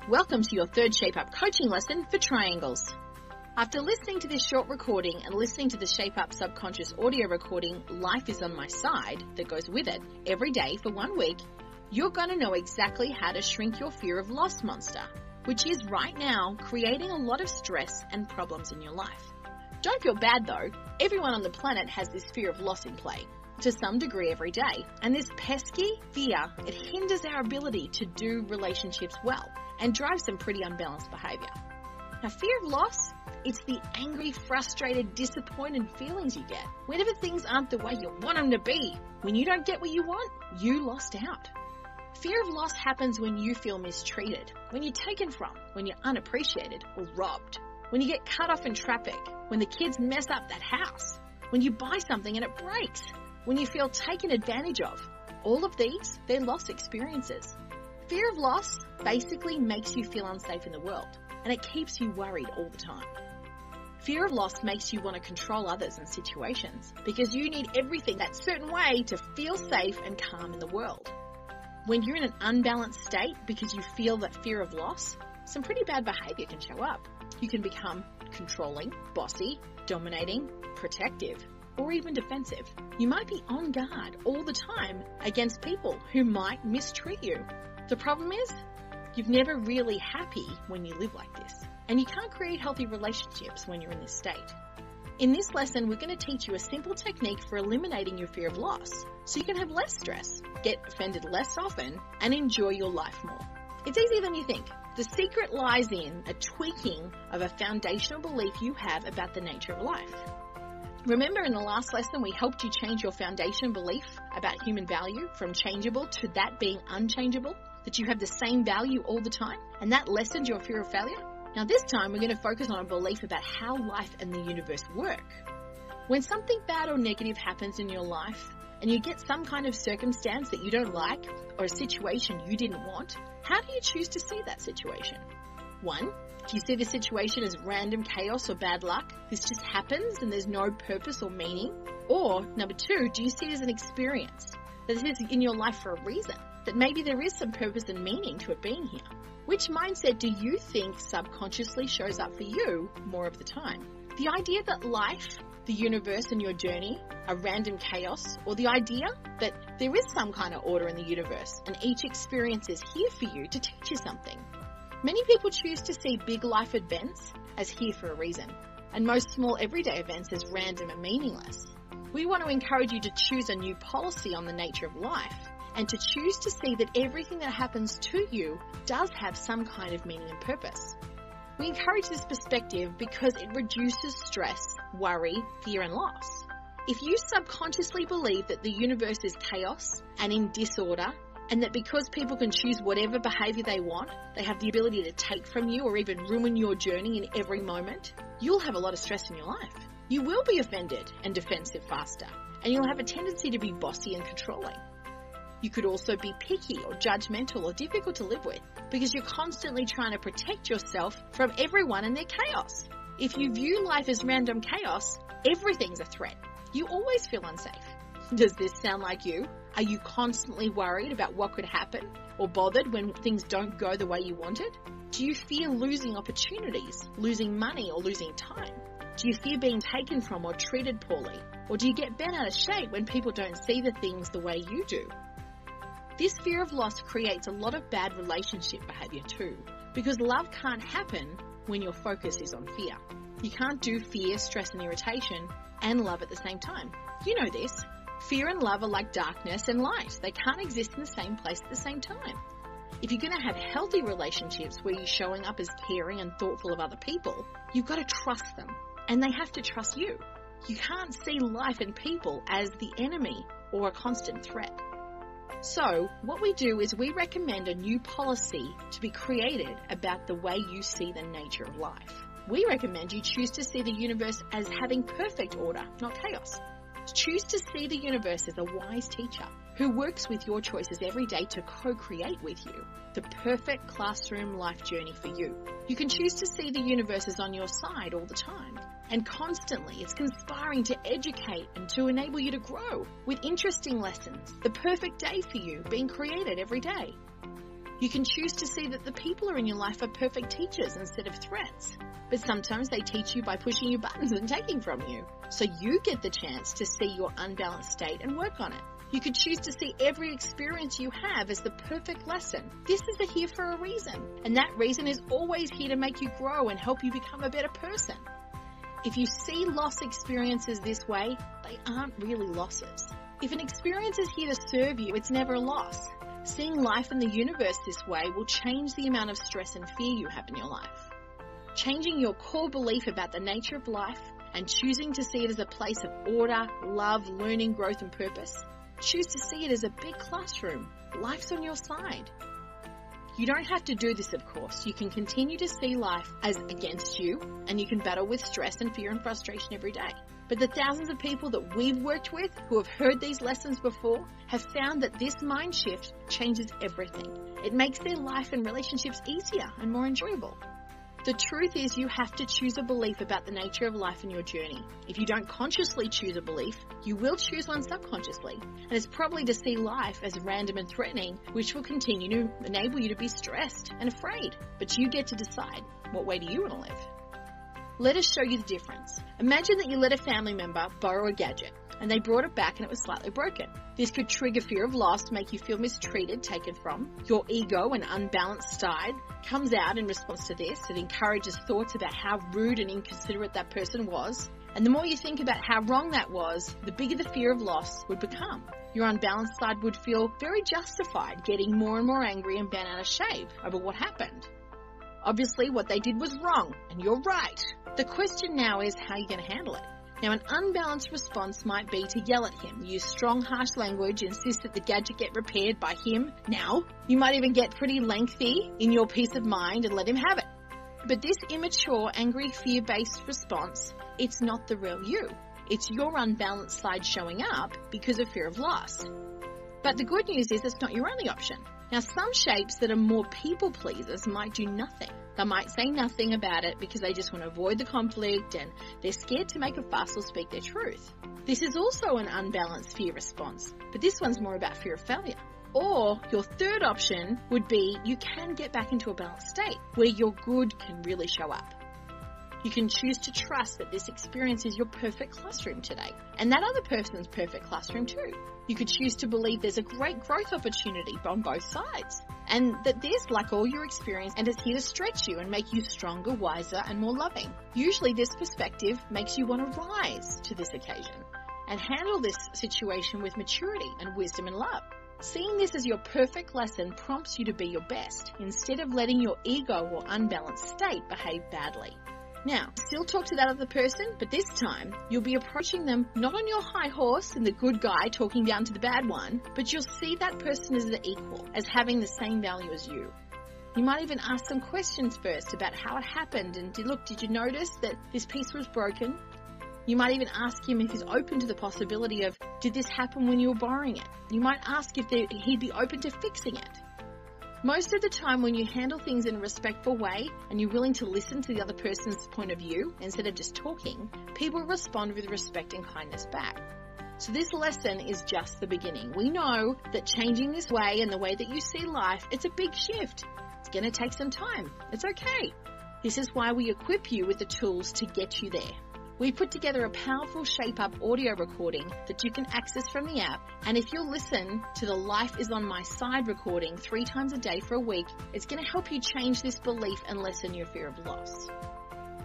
Welcome to your third Shape Up coaching lesson for triangles. After listening to this short recording and listening to the Shape Up subconscious audio recording, Life is on My Side, that goes with it, every day for 1 week, you're going to know exactly how to shrink your fear of loss monster, which is right now creating a lot of stress and problems in your life. Don't feel bad though, everyone on the planet has this fear of loss in play, to some degree every day, and this pesky fear, it hinders our ability to do relationships well and drives some pretty unbalanced behaviour. Now, fear of loss, it's the angry, frustrated, disappointed feelings you get whenever things aren't the way you want them to be. When you don't get what you want, you lost out. Fear of loss happens when you feel mistreated, when you're taken from, when you're unappreciated or robbed, when you get cut off in traffic, when the kids mess up that house, when you buy something and it breaks, when you feel taken advantage of. All of these, they're loss experiences. Fear of loss basically makes you feel unsafe in the world, and it keeps you worried all the time. Fear of loss makes you want to control others and situations because you need everything that certain way to feel safe and calm in the world. When you're in an unbalanced state because you feel that fear of loss, some pretty bad behavior can show up. You can become controlling, bossy, dominating, protective, or even defensive. You might be on guard all the time against people who might mistreat you. The problem is, you're never really happy when you live like this, and you can't create healthy relationships when you're in this state. In this lesson, we're going to teach you a simple technique for eliminating your fear of loss, so you can have less stress, get offended less often, and enjoy your life more. It's easier than you think. The secret lies in a tweaking of a foundational belief you have about the nature of life. Remember in the last lesson, we helped you change your foundation belief about human value from changeable to that being unchangeable, that you have the same value all the time, and that lessened your fear of failure. Now this time, we're going to focus on a belief about how life and the universe work. When something bad or negative happens in your life, and you get some kind of circumstance that you don't like, or a situation you didn't want, how do you choose to see that situation? 1, do you see the situation as random chaos or bad luck? This just happens and there's no purpose or meaning? Or, number 2, do you see it as an experience that is in your life for a reason? That maybe there is some purpose and meaning to it being here? Which mindset do you think subconsciously shows up for you more of the time? The idea that life, the universe and your journey are random chaos, or the idea that there is some kind of order in the universe and each experience is here for you to teach you something? Many people choose to see big life events as here for a reason, and most small everyday events as random and meaningless. We want to encourage you to choose a new policy on the nature of life, and to choose to see that everything that happens to you does have some kind of meaning and purpose. We encourage this perspective because it reduces stress, worry, fear and loss. If you subconsciously believe that the universe is chaos and in disorder, and that because people can choose whatever behaviour they want, they have the ability to take from you or even ruin your journey in every moment, you'll have a lot of stress in your life. You will be offended and defensive faster, and you'll have a tendency to be bossy and controlling. You could also be picky or judgmental or difficult to live with because you're constantly trying to protect yourself from everyone and their chaos. If you view life as random chaos, everything's a threat. You always feel unsafe. Does this sound like you? Are you constantly worried about what could happen or bothered when things don't go the way you wanted? Do you fear losing opportunities, losing money or losing time? Do you fear being taken from or treated poorly? Or do you get bent out of shape when people don't see the things the way you do? This fear of loss creates a lot of bad relationship behaviour too, because love can't happen when your focus is on fear. You can't do fear, stress and irritation and love at the same time. You know this. Fear and love are like darkness and light. They can't exist in the same place at the same time. If you're going to have healthy relationships where you're showing up as caring and thoughtful of other people, you've got to trust them and they have to trust you. You can't see life and people as the enemy or a constant threat. So what we do is we recommend a new policy to be created about the way you see the nature of life. We recommend you choose to see the universe as having perfect order, not chaos. Choose to see the universe as a wise teacher who works with your choices every day to co-create with you the perfect classroom life journey for you. You can choose to see the universe as on your side all the time, and constantly it's conspiring to educate and to enable you to grow with interesting lessons, the perfect day for you being created every day. You can choose to see that the people who are in your life are perfect teachers instead of threats. But sometimes they teach you by pushing your buttons and taking from you. So you get the chance to see your unbalanced state and work on it. You could choose to see every experience you have as the perfect lesson. This is here for a reason, and that reason is always here to make you grow and help you become a better person. If you see loss experiences this way, they aren't really losses. If an experience is here to serve you, it's never a loss. Seeing life and the universe this way will change the amount of stress and fear you have in your life. Changing your core belief about the nature of life and choosing to see it as a place of order, love, learning, growth, and purpose. Choose to see it as a big classroom. Life's on your side. You don't have to do this, of course. You can continue to see life as against you, and you can battle with stress and fear and frustration every day. But the thousands of people that we've worked with who have heard these lessons before have found that this mind shift changes everything. It makes their life and relationships easier and more enjoyable. The truth is you have to choose a belief about the nature of life in your journey. If you don't consciously choose a belief, you will choose one subconsciously. And it's probably to see life as random and threatening, which will continue to enable you to be stressed and afraid. But you get to decide, what way do you want to live? Let us show you the difference. Imagine that you let a family member borrow a gadget and they brought it back and it was slightly broken. This could trigger fear of loss, make you feel mistreated, taken from. Your ego and unbalanced side comes out in response to this. It encourages thoughts about how rude and inconsiderate that person was. And the more you think about how wrong that was, the bigger the fear of loss would become. Your unbalanced side would feel very justified, getting more and more angry and bent out of shape over what happened. Obviously, what they did was wrong, and you're right. The question now is how you're going to handle it. Now, an unbalanced response might be to yell at him, use strong, harsh language, insist that the gadget get repaired by him now. You might even get pretty lengthy in your peace of mind and let him have it. But this immature, angry, fear-based response, it's not the real you. It's your unbalanced side showing up because of fear of loss. But the good news is it's not your only option. Now, some shapes that are more people pleasers might do nothing. They might say nothing about it because they just want to avoid the conflict and they're scared to make a fuss or speak their truth. This is also an unbalanced fear response, but this one's more about fear of failure. Or your third option would be you can get back into a balanced state where your good can really show up. You can choose to trust that this experience is your perfect classroom today, and that other person's perfect classroom too. You could choose to believe there's a great growth opportunity on both sides, and that there's, like all your experience, and is here to stretch you and make you stronger, wiser, and more loving. Usually this perspective makes you want to rise to this occasion and handle this situation with maturity and wisdom and love. Seeing this as your perfect lesson prompts you to be your best, instead of letting your ego or unbalanced state behave badly. Now, still talk to that other person, but this time you'll be approaching them not on your high horse and the good guy talking down to the bad one, but you'll see that person as the equal, as having the same value as you. You might even ask some questions first about how it happened and did you notice that this piece was broken? You might even ask him if he's open to the possibility of, did this happen when you were borrowing it? You might ask if he'd be open to fixing it. Most of the time when you handle things in a respectful way and you're willing to listen to the other person's point of view instead of just talking, people respond with respect and kindness back. So this lesson is just the beginning. We know that changing this way and the way that you see life, it's a big shift. It's going to take some time. It's okay. This is why we equip you with the tools to get you there. We put together a powerful Shape Up audio recording that you can access from the app, and if you'll listen to the Life is on My Side recording 3 times a day for a week, it's going to help you change this belief and lessen your fear of loss.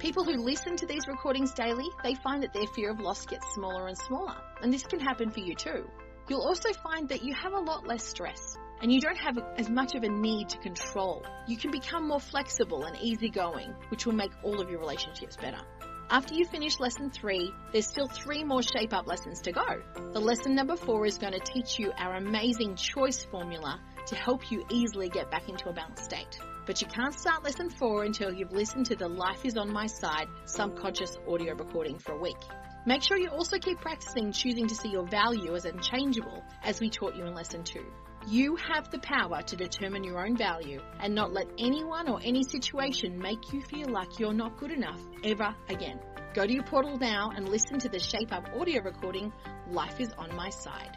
People who listen to these recordings daily, they find that their fear of loss gets smaller and smaller, and this can happen for you too. You'll also find that you have a lot less stress, and you don't have as much of a need to control. You can become more flexible and easygoing, which will make all of your relationships better. After you finish lesson 3, there's still 3 more Shape Up lessons to go. The lesson number 4 is going to teach you our amazing choice formula to help you easily get back into a balanced state. But you can't start lesson 4 until you've listened to the Life is on My Side subconscious audio recording for a week. Make sure you also keep practicing choosing to see your value as unchangeable, as we taught you in lesson 2. You have the power to determine your own value and not let anyone or any situation make you feel like you're not good enough ever again. Go to your portal now and listen to the Shape Up audio recording, Life is on My Side.